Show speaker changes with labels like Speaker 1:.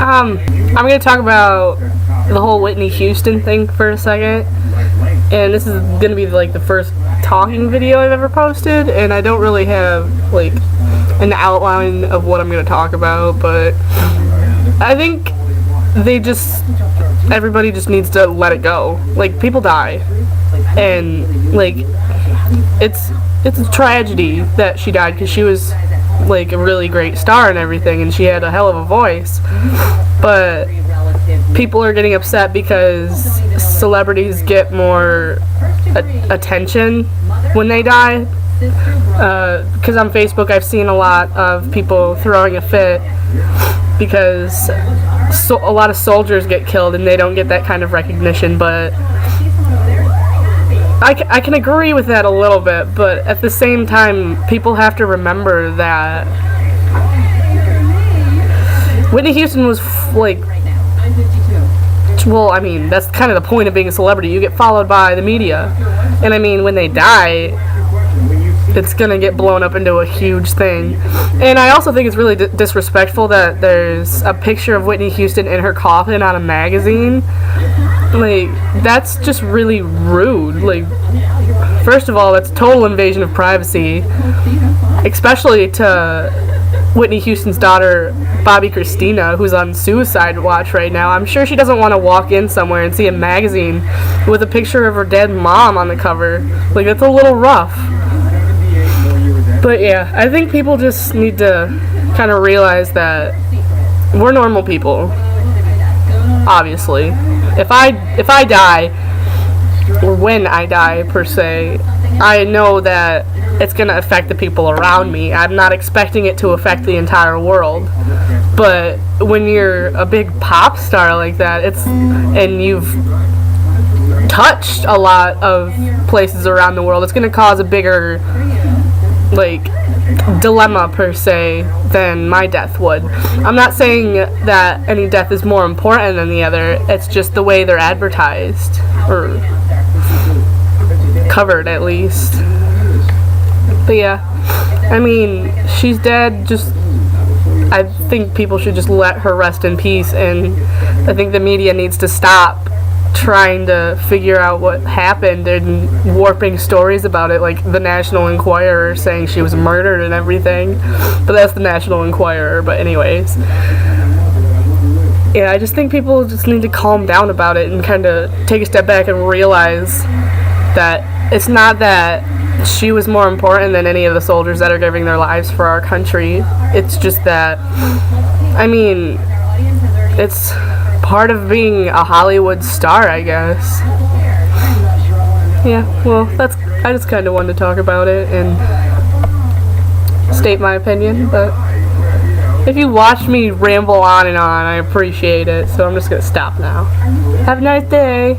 Speaker 1: I'm gonna talk about the whole Whitney Houston thing for a second, and this is gonna be like the first talking video I've ever posted, and I don't really have like an outline of what I'm gonna talk about, but I think everybody just needs to let it go. Like, people die, and like it's a tragedy that she died, because she was like a really great star and everything, and she had a hell of a voice, but people are getting upset because celebrities get more attention when they die. Because on Facebook I've seen a lot of people throwing a fit because a lot of soldiers get killed and they don't get that kind of recognition, but I can agree with that a little bit, but at the same time, people have to remember that Whitney Houston was well, I mean, that's kind of the point of being a celebrity. You get followed by the media, and I mean, when they die, it's gonna get blown up into a huge thing. And I also think it's really disrespectful that there's a picture of Whitney Houston in her coffin on a magazine. Like, that's just really rude. Like, first of all, that's total invasion of privacy, especially to Whitney Houston's daughter, Bobby Christina, who's on suicide watch right now. I'm sure she doesn't want to walk in somewhere and see a magazine with a picture of her dead mom on the cover. Like, that's a little rough. But yeah, I think people just need to kind of realize that we're normal people. Obviously, if I die, or when I die per se, I know that it's gonna affect the people around me. I'm not expecting it to affect the entire world. But when you're a big pop star like that, and you've touched a lot of places around the world, it's gonna cause a bigger dilemma per se than my death would. I'm not saying that any death is more important than the other. It's just the way they're advertised, or covered at least. But yeah, I mean, she's dead. I think people should just let her rest in peace, and I think the media needs to stop trying to figure out what happened and warping stories about it, like the National Enquirer saying she was murdered and everything. But that's the National Enquirer. But anyways, yeah, I just think people just need to calm down about it and kind of take a step back and realize that it's not that she was more important than any of the soldiers that are giving their lives for our country. It's just that, I mean, it's part of being a Hollywood star, I guess. Yeah, well, I just kind of wanted to talk about it and state my opinion, but if you watch me ramble on and on, I appreciate it, so I'm just gonna stop now. Have a nice day.